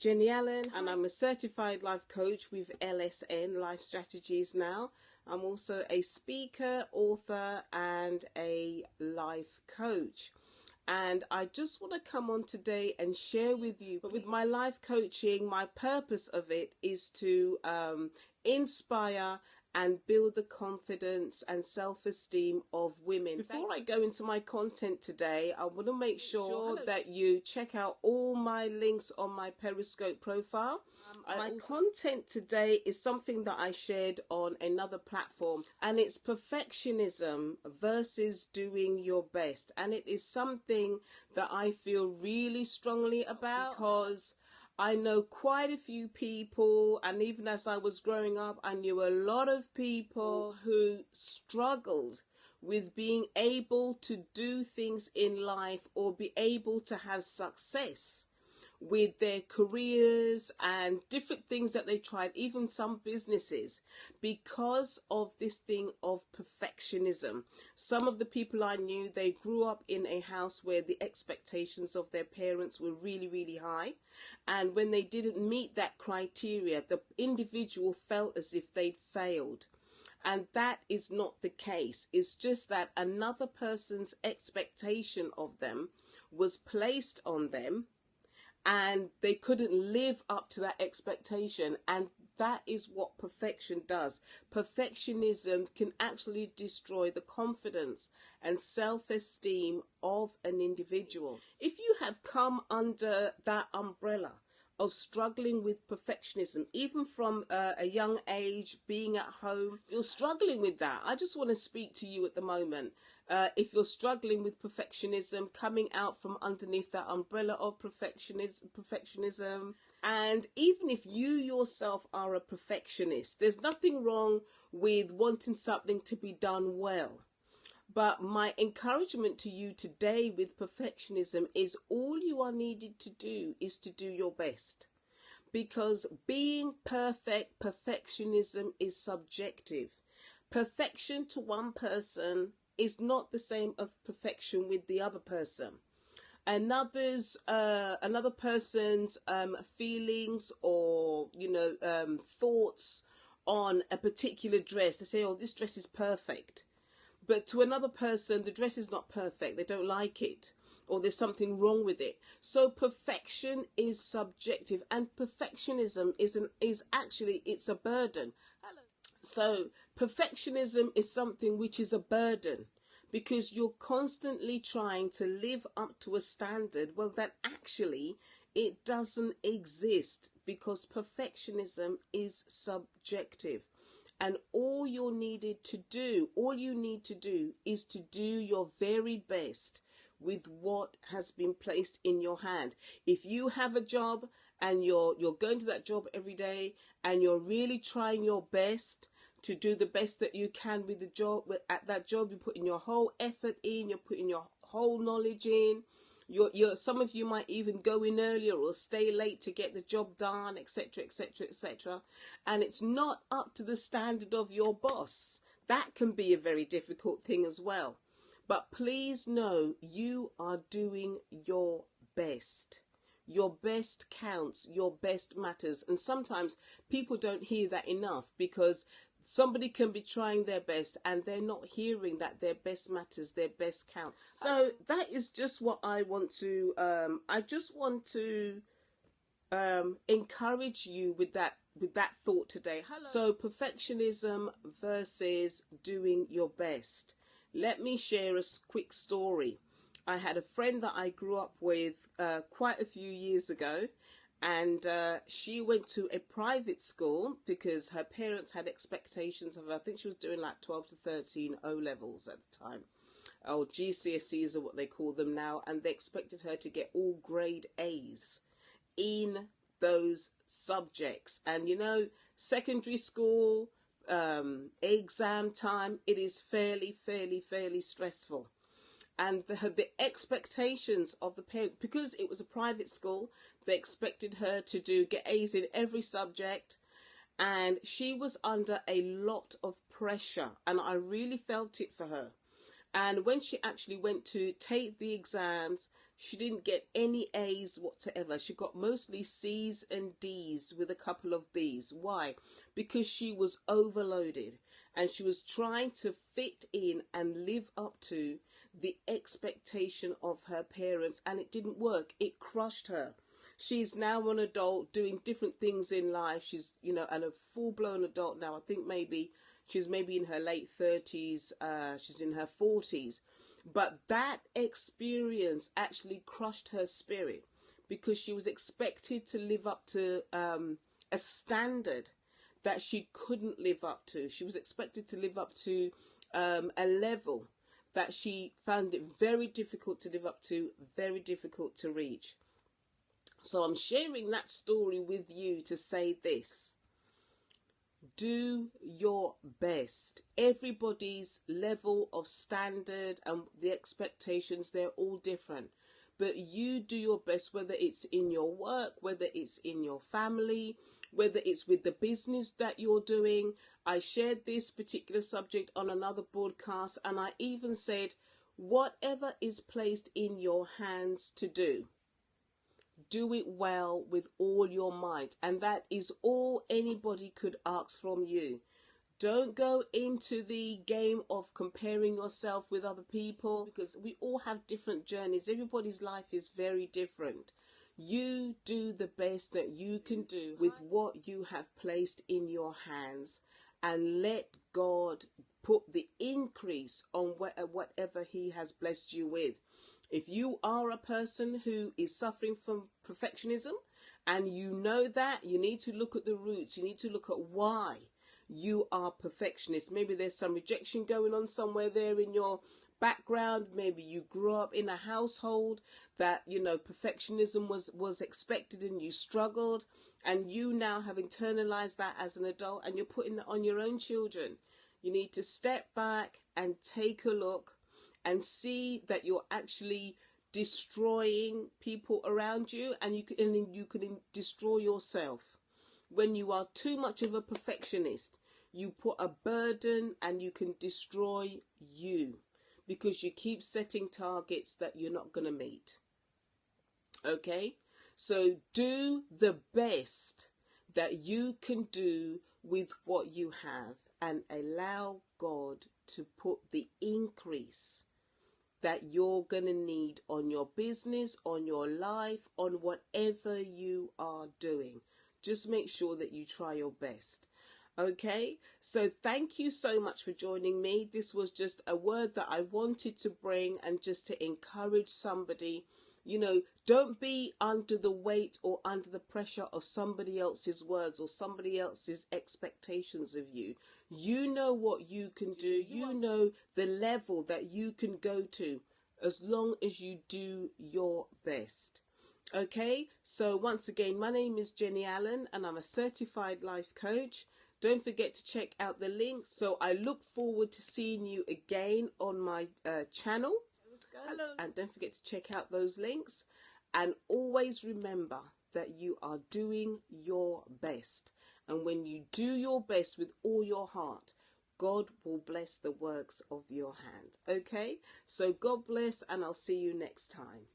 Jenny Allen, and I'm a certified life coach with LSN, Life Strategies now. I'm also a speaker, author, and a life coach. And I just want to come on today and share with you, but with my life coaching, my purpose of it is to inspire and build the confidence and self-esteem of women. Before I go into my content today, I want to make sure that you check out all my links on my Periscope profile. My content today is something that I shared on another platform, and it's perfectionism versus doing your best. And it is something that I feel really strongly about because I know quite a few people, and even as I was growing up, I knew a lot of people who struggled with being able to do things in life or be able to have success with their careers and different things that they tried, even some businesses, because of this thing of perfectionism. Some of the people I knew, they grew up in a house where the expectations of their parents were really, really high. And when they didn't meet that criteria, the individual felt as if they'd failed. And that is not the case. It's just that another person's expectation of them was placed on them, and they couldn't live up to that expectation. And that is what perfection does. Perfectionism can actually destroy the confidence and self-esteem of an individual. If you have come under that umbrella of struggling with perfectionism, even from a young age, being at home, you're struggling with that, I just want to speak to you at the moment. If you're struggling with perfectionism, coming out from underneath that umbrella of perfectionism, and even if you yourself are a perfectionist, there's nothing wrong with wanting something to be done well. But my encouragement to you today with perfectionism is all you are needed to do is to do your best. Because being perfect, perfectionism is subjective. Perfection to one person is not the same as perfection with the other person. Another person's feelings or thoughts on a particular dress, they say, oh, this dress is perfect. But to another person, the dress is not perfect. They don't like it, or there's something wrong with it. So perfection is subjective, and perfectionism is actually a burden. So perfectionism is something which is a burden, because you're constantly trying to live up to a standard, well, that actually it doesn't exist, because perfectionism is subjective. And all you need to do is to do your very best with what has been placed in your hand. If you have a job and you're going to that job every day and you're really trying your best to do the best that you can with the job, at that job, you're putting your whole effort in, you're putting your whole knowledge in. Some of you might even go in earlier or stay late to get the job done, etc., etc., etc. And it's not up to the standard of your boss. That can be a very difficult thing as well. But please know you are doing your best. Your best counts, your best matters. And sometimes people don't hear that enough, because somebody can be trying their best and they're not hearing that their best matters, their best count. So that is just what I want to, encourage you with that thought today. So perfectionism versus doing your best. Let me share a quick story. I had a friend that I grew up with quite a few years ago, and she went to a private school because her parents had expectations of her. I think she was doing like 12 to 13 O-levels at the time, or GCSEs are what they call them now, and they expected her to get all grade A's in those subjects. And secondary school, exam time, it is fairly stressful. And the expectations of the parents, because it was a private school, they expected her to get A's in every subject, and she was under a lot of pressure, and I really felt it for her. And when she actually went to take the exams, She didn't get any A's whatsoever. She got mostly C's and D's with a couple of B's. Why? Because she was overloaded and she was trying to fit in and live up to the expectation of her parents, and it didn't work. It crushed her. She's now an adult doing different things in life. She's, and a full-blown adult now. I think she's maybe in her late 30s. She's in her 40s. But that experience actually crushed her spirit because she was expected to live up to a standard that she couldn't live up to. She was expected to live up to a level that she found it very difficult to live up to, very difficult to reach. So I'm sharing that story with you to say this. Do your best. Everybody's level of standard and the expectations, they're all different. But you do your best, whether it's in your work, whether it's in your family, whether it's with the business that you're doing. I shared this particular subject on another broadcast, and I even said, whatever is placed in your hands to do, do it well with all your might. And that is all anybody could ask from you. Don't go into the game of comparing yourself with other people, because we all have different journeys. Everybody's life is very different. You do the best that you can do with what you have placed in your hands, and let God put the increase on whatever he has blessed you with. If you are a person who is suffering from perfectionism and you know that, you need to look at the roots. You need to look at why you are perfectionist. Maybe there's some rejection going on somewhere there in your background. Maybe you grew up in a household that, perfectionism was expected and you struggled, and you now have internalized that as an adult and you're putting that on your own children. You need to step back and take a look and see that you're actually destroying people around you, and you can destroy yourself. When you are too much of a perfectionist, you put a burden and you can destroy you because you keep setting targets that you're not going to meet. Okay? So do the best that you can do with what you have, and allow God to put the increase that you're going to need on your business, on your life, on whatever you are doing. Just make sure that you try your best. Okay, so thank you so much for joining me. This was just a word that I wanted to bring, and just to encourage somebody. Don't be under the weight or under the pressure of somebody else's words or somebody else's expectations of you. You know what you can do. You know the level that you can go to, as long as you do your best. Okay, so once again, my name is Jenny Allen and I'm a certified life coach. Don't forget to check out the links. So I look forward to seeing you again on my channel. Hello. And don't forget to check out those links. And always remember that you are doing your best. And when you do your best with all your heart, God will bless the works of your hand. Okay? So God bless, and I'll see you next time.